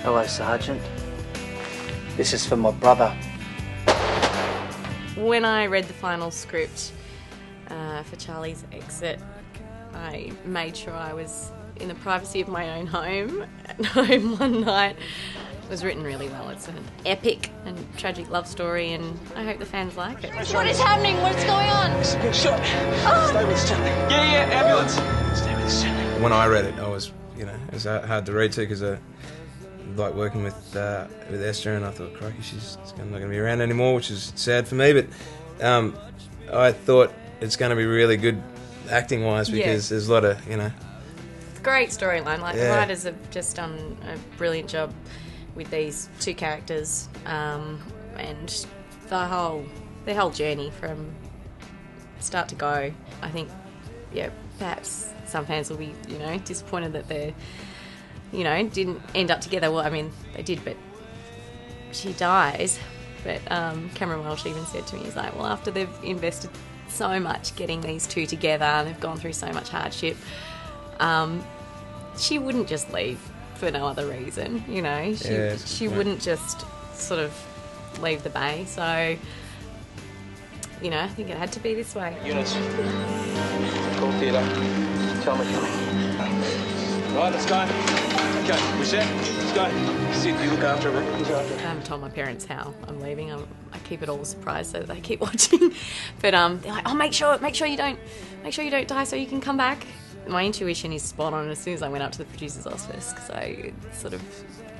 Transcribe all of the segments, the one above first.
Hello, Sergeant. This is for my brother. When I read the final script for Charlie's exit, I made sure I was in the privacy of my own home at home one night. It was written really well. It's an epic and tragic love story, and I hope the fans like it. What is happening? What's going on? He's been shot. Stay with us, Charlie. Yeah, ambulance. Stay with us, Charlie. When I read it, I was, it was hard to read too because I like working with Esther, and I thought, crikey, she's not going to be around anymore, which is sad for me. But I thought it's going to be really good acting-wise because there's a lot of, Great storyline. The writers have just done a brilliant job with these two characters, and the whole journey from start to go. I think, perhaps some fans will be, disappointed that they're, didn't end up together. Well, I mean, they did, but she dies. But Cameron Welsh even said to me, he's like, well, after they've invested so much getting these two together, and they've gone through so much hardship, she wouldn't just leave for no other reason, she wouldn't just sort of leave the bay. So, I think it had to be this way. Units. Call theatre. Tell me coming. Right, let's go. Okay, we set. Let's go. Sid, you look after her. I haven't told my parents how I'm leaving. I keep it all a surprise so that they keep watching. But they're like, oh, make sure you don't die so you can come back. My intuition is spot on. As soon as I went up to the producer's office, because I sort of,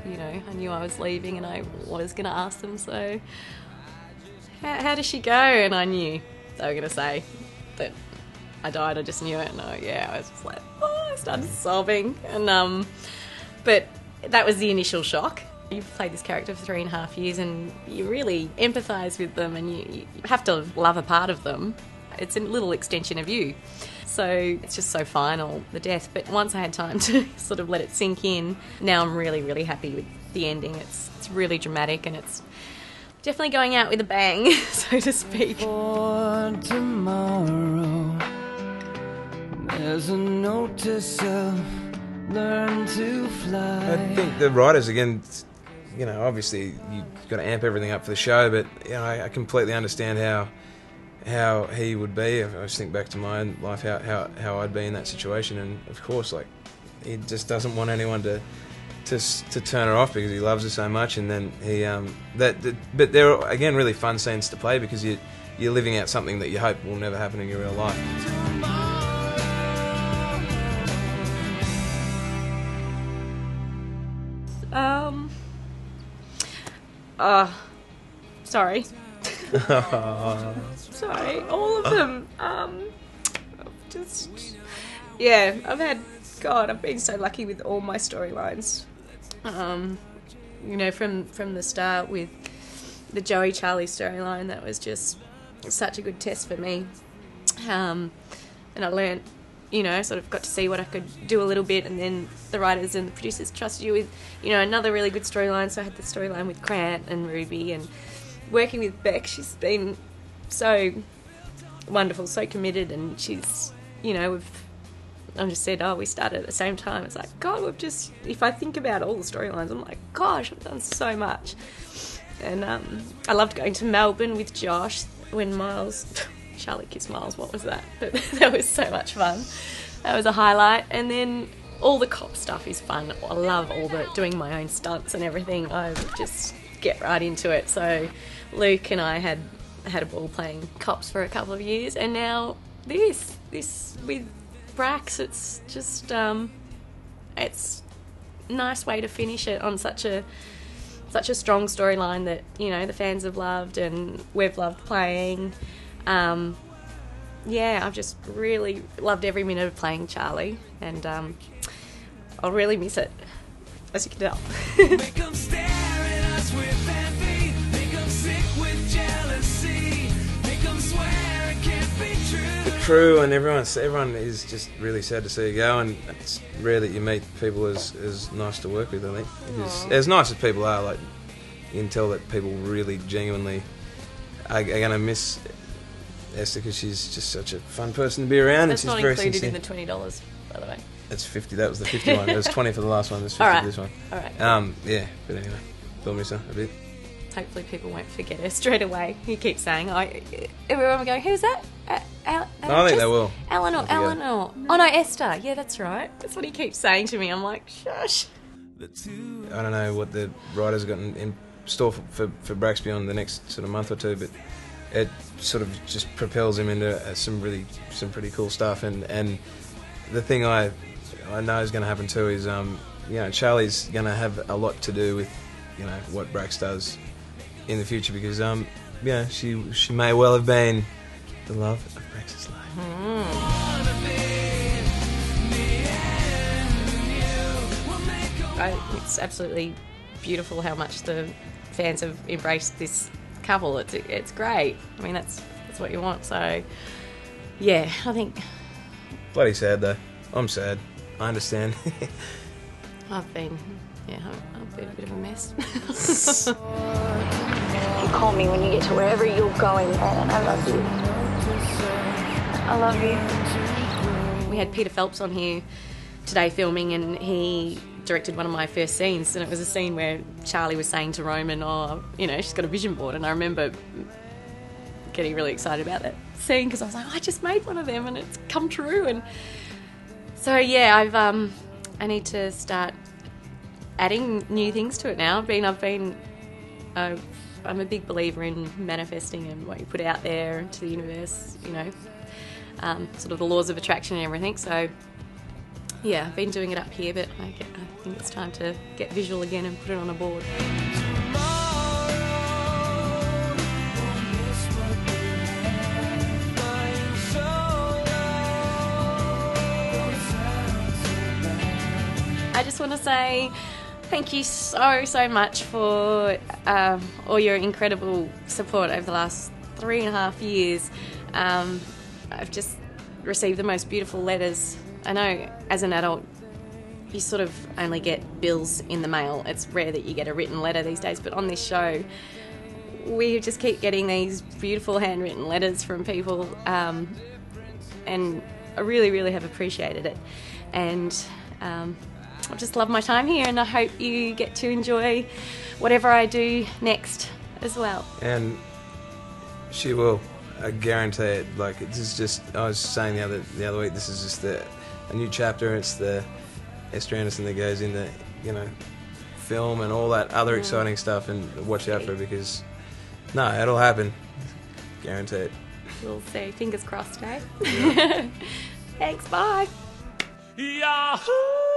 I knew I was leaving and I was going to ask them, so how does she go? And I knew they were going to say that I died. I just knew it, and I was just like, I started sobbing. And but that was the initial shock. You've played this character for 3.5 years, and you really empathise with them, and you have to love a part of them. It's a little extension of you. So it's just so final, the death. But once I had time to sort of let it sink in, now I'm really, really happy with the ending. It's really dramatic, and it's definitely going out with a bang, so to speak. For tomorrow, there's a note to self, learn to fly. I think the writers, again, obviously you've got to amp everything up for the show, but I completely understand how he would be. I just think back to my own life, how I'd be in that situation, and of course, he just doesn't want anyone to turn her off because he loves her so much. And then but they're again really fun scenes to play because you're living out something that you hope will never happen in your real life. Sorry. Sorry, all of them. I've been so lucky with all my storylines. From the start with the Joey Charlie storyline, that was just such a good test for me. And I learnt, sort of got to see what I could do a little bit, and then the writers and the producers trusted you with, another really good storyline. So I had the storyline with Grant and Ruby, and working with Beck, she's been so wonderful, so committed, and she's, I've just said, we started at the same time. It's like, God, if I think about all the storylines, I'm like, gosh, I've done so much. And I loved going to Melbourne with Josh when Charlie kissed Miles, what was that? But that was so much fun. That was a highlight. And then all the cop stuff is fun. I love doing my own stunts and everything. I just get right into it. So Luke and I had a ball playing cops for a couple of years, and now this with Brax, it's just it's a nice way to finish it on such a strong storyline that the fans have loved and we've loved playing. I've just really loved every minute of playing Charlie, and I'll really miss it, as you can tell. Make 'em stare at us with envy, make 'em sick with jealousy, make 'em swear it can't be true. The crew and everyone is just really sad to see you go, and it's rare that you meet people as nice to work with, I think. Because as nice as people are, you can tell that people really genuinely are going to miss Esther because she's just such a fun person to be around. That's and she's not very included sincere. in the $20, by the way. It's 50. That was the 50 one. It was 20 for the last one. There's 50 All right. for this one. All right. Yeah, but anyway, film yourself a bit. Hopefully people won't forget her straight away. You keep saying, everyone will go, who's that? I think they will. Eleanor. Oh no, Esther. Yeah, that's right. That's what he keeps saying to me. I'm like, shush. I don't know what the writers got in store for Braxby on the next sort of month or two, but it sort of just propels him into some pretty cool stuff. And the thing I know is going to happen too is Charlie's going to have a lot to do with what Brax does in the future, because she may well have been the love of Brax's life. It's absolutely beautiful how much the fans have embraced this couple. It's great. I mean, that's what you want. So yeah, I think Bloody sad though. I'm sad. I understand. I've been a bit of a mess. You call me when you get to wherever you're going, and I love you. I love you. We had Peter Phelps on here today filming, and he directed one of my first scenes, and it was a scene where Charlie was saying to Roman, she's got a vision board, and I remember getting really excited about that scene because I was like, I just made one of them and it's come true. And so yeah, I need to start adding new things to it now. I'm a big believer in manifesting and what you put out there into the universe, sort of the laws of attraction and everything. So yeah, I've been doing it up here, but I think it's time to get visual again and put it on a board. I just want to say thank you so much for all your incredible support over the last 3.5 years. I've just received the most beautiful letters. I know as an adult you sort of only get bills in the mail. It's rare that you get a written letter these days, but on this show we just keep getting these beautiful handwritten letters from people, and I really have appreciated it. And I just love my time here, and I hope you get to enjoy whatever I do next as well. And she will, I guarantee it. Like, this is just, I was saying the other week, this is just a new chapter. It's the Esther Anderson that goes into, film and all that other exciting stuff, and watch out for it, because it'll happen. Guarantee it. We'll see. Fingers crossed, eh? Yeah. Thanks, bye. Yahoo!